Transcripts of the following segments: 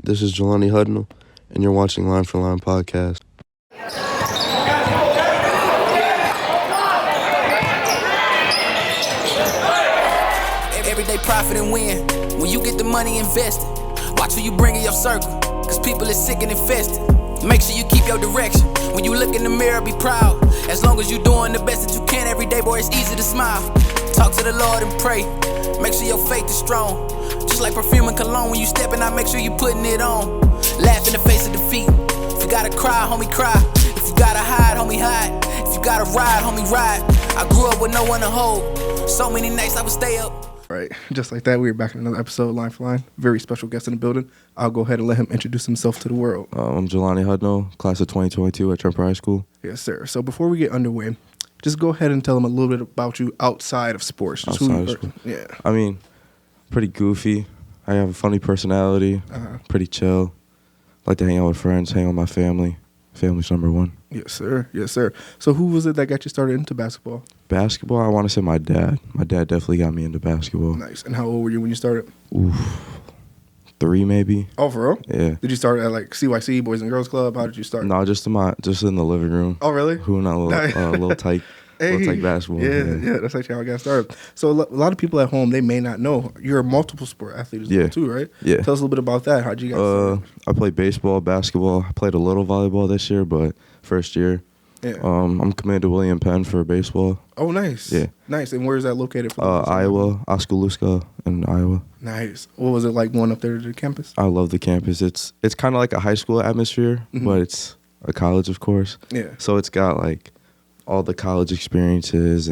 This is Jalani Hudnall, and you're watching Line for Line podcast. Everyday profit and win. When you get the money invested, watch who you bring in your circle, cause people is sick and infested. Make sure you keep your direction. When you look in the mirror, be proud. As long as you doing the best that you can every day, boy, it's easy to smile. Talk to the Lord and pray. Make sure your faith is strong. Just like perfume and cologne, when you stepping out, make sure you putting it on. Laugh in the face of defeat. If you gotta cry, homie, cry. If you gotta hide, homie, hide. If you gotta ride, homie, ride. I grew up with no one to hold. So many nights I would stay up. Right, just like that, we're back in another episode of Line for Line. Very special guest in the building. I'll go ahead and let him introduce himself to the world. I'm Jalani Hudnall, class of 2022 at Tremper High School. Yes, sir. So before we get underway, just go ahead and tell them a little bit about you outside of sports. Just Outside of sports. Yeah. I mean, pretty goofy. I have a funny personality, pretty chill. Like to hang out with friends, hang out with my family. Family's number one. Yes, sir. Yes, sir. So who was it that got you started into basketball? Basketball, I want to say my dad. My dad definitely got me into basketball. Nice. And how old were you when you started? Oof, 3 maybe. Oh, for real? Yeah. Did you start at like CYC, Boys and Girls Club? How did you start? No, just in the living room. Oh, really? Who not a little tight. Hey, little tight basketball. Yeah, that's actually how I got started. So a lot of people at home, they may not know. You're a multiple sport athlete as well, too, right? Yeah. Tell us a little bit about that. How'd you get started? I played baseball, basketball. I played a little volleyball this year, but first year. Yeah. I'm committed to William Penn for baseball. Oh, nice. Yeah. Nice. And where is that located? Iowa, Oskaloosa in Iowa. Nice. What was it like going up there to the campus? I love the campus. It's kind of like a high school atmosphere, but it's a college, of course. Yeah. So it's got like all the college experiences,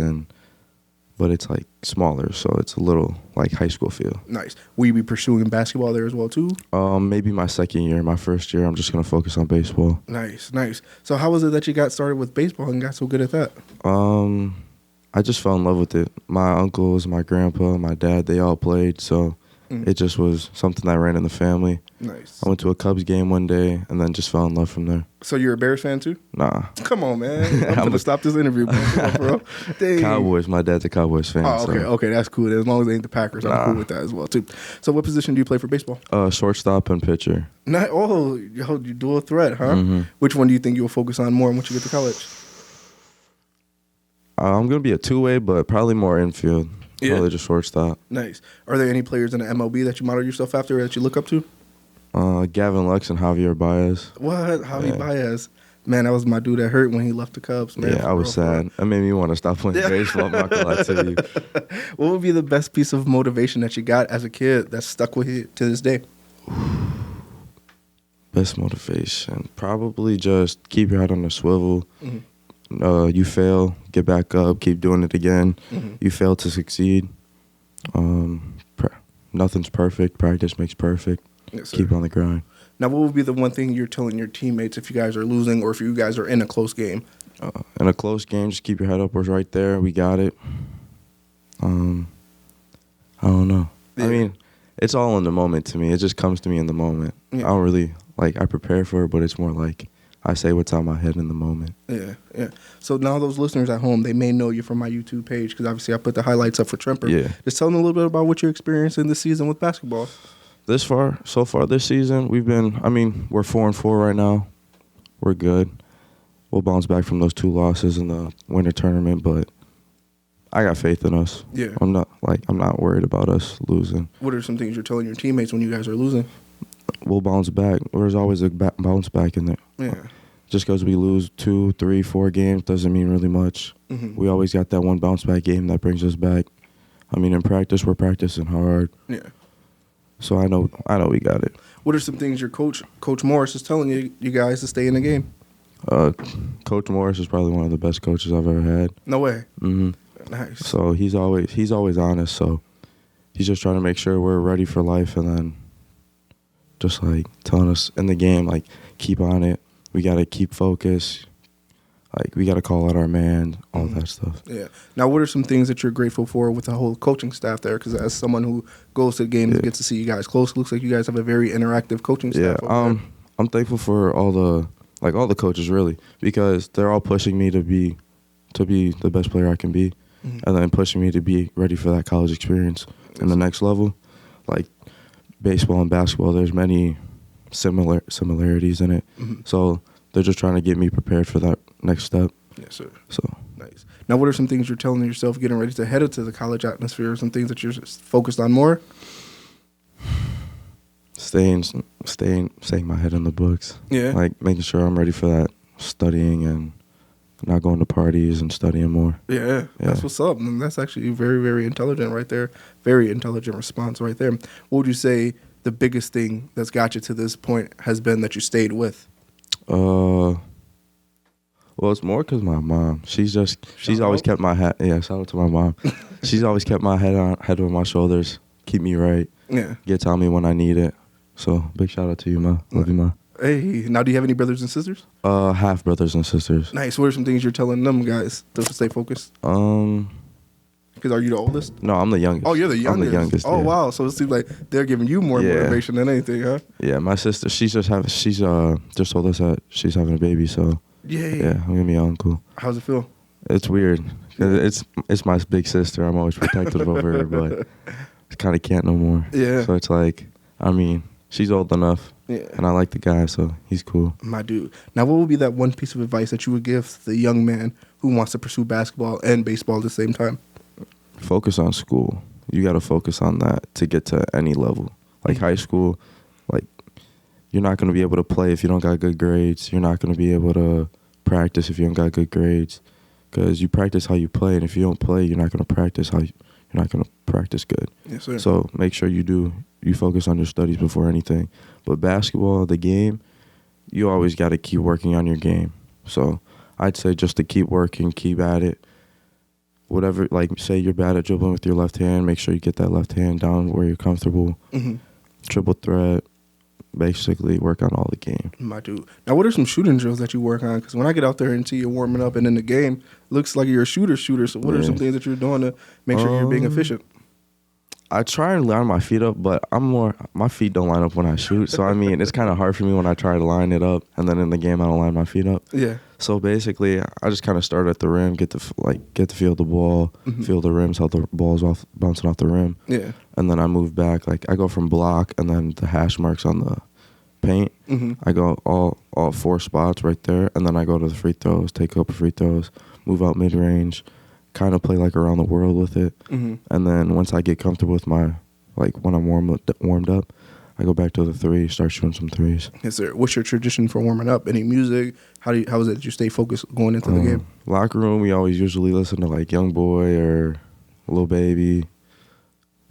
but it's like smaller, so it's a little like high school feel. Nice. Will you be pursuing basketball there as well too? Maybe my second year. My first year, I'm just gonna focus on baseball. Nice, nice. So how was it that you got started with baseball and got so good at that? I just fell in love with it. My uncles, my grandpa, my dad, they all played, so it just was something that ran in the family. Nice. I went to a Cubs game one day and then just fell in love from there. So you're a Bears fan too? Nah. Come on, man. I'm going to stop this interview, bro. Dang. Cowboys. My dad's a Cowboys fan. Oh, okay. So. Okay, that's cool. As long as they ain't the Packers, I'm cool with that as well too. So what position do you play for baseball? Shortstop and pitcher. You dual threat, huh? Which one do you think you'll focus on more once you get to college? I'm going to be a two-way, but probably more infield. Yeah. Probably just shortstop. Nice. Are there any players in the MLB that you model yourself after or that you look up to? Gavin and Javier Baez. What? Javi Baez. Man, that was my dude that hurt when he left the Cubs, man. Yeah, I was sad. That made me want to stop playing baseball. I'm not going to lie to you. What would be the best piece of motivation that you got as a kid that's stuck with you to this day? Best motivation? Probably just keep your head on the swivel. You fail, get back up, keep doing it again. You fail to succeed. Nothing's perfect. Practice makes perfect. Yes, keep on the grind. Now, what would be the one thing you're telling your teammates if you guys are losing or if you guys are in a close game? In a close game, just keep your head up. We're right there. We got it. I don't know. Yeah. I mean, it's all in the moment to me. It just comes to me in the moment. Yeah. I don't really, I prepare for it, but it's more like I say what's on my head in the moment. Yeah, yeah. So now those listeners at home, they may know you from my YouTube page because obviously I put the highlights up for Tremper. Yeah. Just tell them a little bit about what you're experiencing this season with basketball. So far this season, we're 4-4 right now. We're good. We'll bounce back from those 2 losses in the winter tournament, but I got faith in us. Yeah. I'm not worried about us losing. What are some things you're telling your teammates when you guys are losing? We'll bounce back. There's always a bounce back in there. Yeah. Just because we lose 2, 3, 4 games doesn't mean really much. We always got that one bounce back game that brings us back. I mean, in practice, we're practicing hard. Yeah. So I know we got it. What are some things your Coach Morris is telling you guys to stay in the game? Coach Morris is probably one of the best coaches I've ever had. No way. Nice. So he's always honest. So he's just trying to make sure we're ready for life, and then just telling us in the game, keep on it. We got to keep focused. We got to call out our man, all that stuff. Yeah. Now, what are some things that you're grateful for with the whole coaching staff there? Because as someone who goes to the games and gets to see you guys close, it looks like you guys have a very interactive coaching staff. Yeah. I'm thankful for all the coaches really, because they're all pushing me to be the best player I can be, and then pushing me to be ready for that college experience in the next level. Like baseball and basketball, there's many similarities in it. So they're just trying to get me prepared for that next step. Yes, sir. So Nice. Now, what are some things you're telling yourself getting ready to head into the college atmosphere? Some things that you're focused on more? staying my head in the books. Yeah. Like making sure I'm ready for that, studying and not going to parties and studying more. Yeah, that's what's up. And that's actually very, very intelligent right there. Very intelligent response right there. What would you say the biggest thing that's got you to this point has been that you stayed with? Well, it's more because my mom. She's always kept my head. Yeah, shout out to my mom. She's always kept my head on my shoulders, keep me right. Yeah. Tell me when I need it. So big shout out to you, Ma. Love you, Ma. Hey, now do you have any brothers and sisters? Half brothers and sisters. Nice. What are some things you're telling them guys to stay focused? Because are you the oldest? No, I'm the youngest. Oh, you're the youngest. I'm the youngest. Oh, yeah. wow. So it seems like they're giving you more motivation than anything, huh? Yeah, my sister. She's just told us that she's having a baby. So yeah, I'm gonna be an uncle. How's it feel? It's weird. It's my big sister. I'm always protective of her, but I kind of can't no more. Yeah. So it's like, I mean, she's old enough. Yeah. And I like the guy, so he's cool. My dude. Now, what would be that one piece of advice that you would give the young man who wants to pursue basketball and baseball at the same time? Focus on school. You got to focus on that to get to any level. Like high school, like you're not going to be able to play if you don't got good grades. You're not going to be able to practice if you don't got good grades. Because you practice how you play, and if you don't play, you're not going to practice you're not going to practice good. Yes, sir. So make sure you focus on your studies before anything. But basketball, the game, you always got to keep working on your game. So I'd say just to keep working, keep at it. Whatever, like say you're bad at dribbling with your left hand, make sure you get that left hand down where you're comfortable. Triple threat, basically work on all the game. My dude. Now, what are some shooting drills that you work on? Because when I get out there and see you warming up and in the game, looks like you're a shooter. So what are some things that you're doing to make sure you're being efficient? I try and line my feet up, but my feet don't line up when I shoot. So, I mean, it's kind of hard for me when I try to line it up, and then in the game I don't line my feet up. Yeah. So, basically, I just kind of start at the rim, get to feel the ball, feel the rims, how the ball's bouncing off the rim. Yeah. And then I move back. Like, I go from block and then the hash marks on the paint. I go all 4 spots right there, and then I go to the free throws, take a couple free throws, move out mid-range, kind of play like around the world with it. And then once I get comfortable with when I'm warmed up, I go back to the 3, start shooting some threes. Yes, sir. What's your tradition for warming up? Any music? How is it that you stay focused going into the game? Locker room, we always usually listen to like Young Boy or Lil Baby,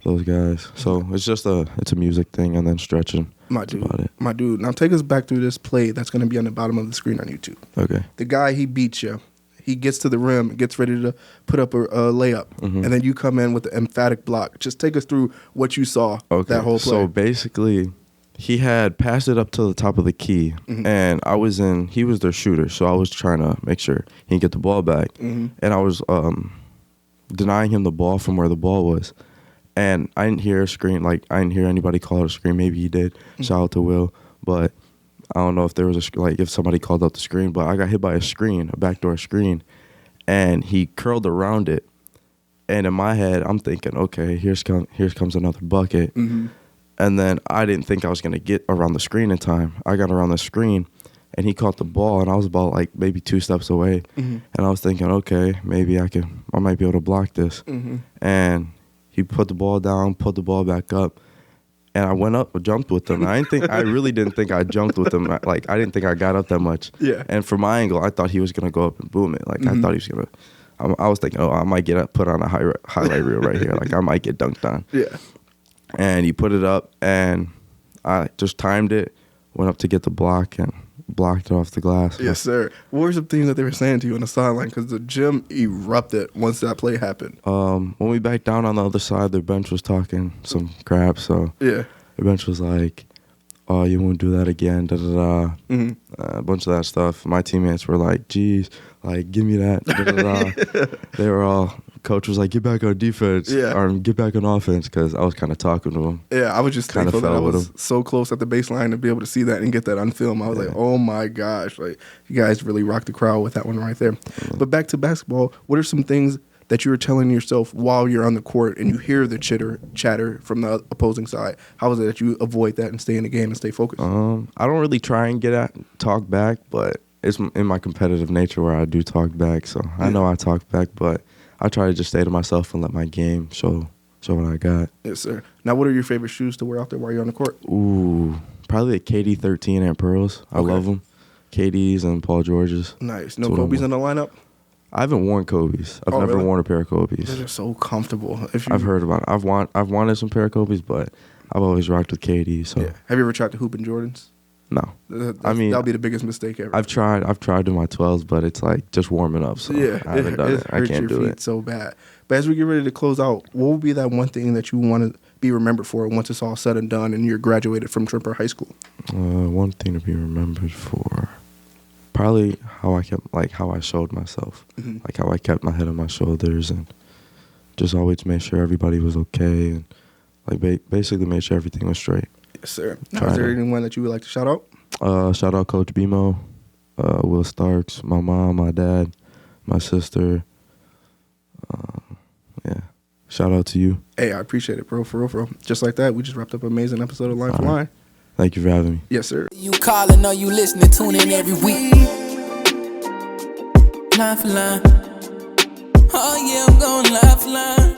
those guys. So it's a music thing, and then stretching. My dude. About it. My dude. Now take us back through this play that's going to be on the bottom of the screen on YouTube. Okay. The guy, he beats you. He gets to the rim, gets ready to put up a layup, and then you come in with the emphatic block. Just take us through what you saw that whole play. So basically, he had passed it up to the top of the key, and he was their shooter, so I was trying to make sure he could get the ball back. And I was denying him the ball from where the ball was. And I didn't hear a screen, I didn't hear anybody call it a screen. Maybe he did. Shout out to Will. But I don't know if there was if somebody called out the screen, but I got hit by a backdoor screen, and he curled around it. And in my head, I'm thinking, okay, here comes another bucket. And then I didn't think I was going to get around the screen in time. I got around the screen, and he caught the ball, and I was about maybe 2 steps away. And I was thinking, okay, maybe I might be able to block this. And he put the ball down, put the ball back up. And I went up, jumped with him. I really didn't think I jumped with him. I didn't think I got up that much. Yeah. And from my angle, I thought he was gonna go up and boom it. I thought he was gonna. I was thinking, I might get put on a highlight reel right here. I might get dunked on. Yeah. And he put it up, and I just timed it, went up to get the block, and blocked it off the glass. Yes, sir. What were some things that they were saying to you on the sideline? Because the gym erupted once that play happened. When we backed down on the other side, the bench was talking some crap. So yeah, the bench was like, "Oh, you won't do that again." Da da da. A bunch of that stuff. My teammates were like, "Geez, give me that." Da da da. They were all. Coach was like, "Get back on defense, or get back on offense," because I was kind of talking to him. Yeah, I was just thankful that I was so close at the baseline to be able to see that and get that on film. I was like, "Oh my gosh!" You guys really rocked the crowd with that one right there. But back to basketball, what are some things that you're telling yourself while you're on the court and you hear the chatter from the opposing side? How is it that you avoid that and stay in the game and stay focused? I don't really try and talk back, but it's in my competitive nature where I do talk back. So I know I talk back, but I try to just stay to myself and let my game show what I got. Yes, sir. Now, what are your favorite shoes to wear out there while you're on the court? Ooh, probably the KD 13 and Pearls. I love them. KD's and Paul George's. Nice. No Kobe's in the lineup? I haven't worn Kobe's. I've never worn a pair of Kobe's. Those are so comfortable. I've heard about it. I've wanted some pair of Kobe's, but I've always rocked with KD. So Have you ever tried to hoop in Jordans? No. I mean, that'll be the biggest mistake ever. I've tried in my 12s, but it's like just warming up. So I haven't done it. I can't do it so bad. But as we get ready to close out, what would be that one thing that you want to be remembered for once it's all said and done and you're graduated from Trimper High School? One thing to be remembered for, probably how I showed myself, like how I kept my head on my shoulders and just always made sure everybody was okay and like basically made sure everything was straight. Yes, sir. Now, is there anyone that you would like to shout out? Shout out Coach BMO, Will Starks, my mom, my dad, my sister. Shout out to you. Hey, I appreciate it, bro. For real. Just like that, we just wrapped up an amazing episode of Line for Line. Thank you for having me. Yes, sir. You calling or you listening, tune in every week. Line for line. Oh yeah, I'm going line for line.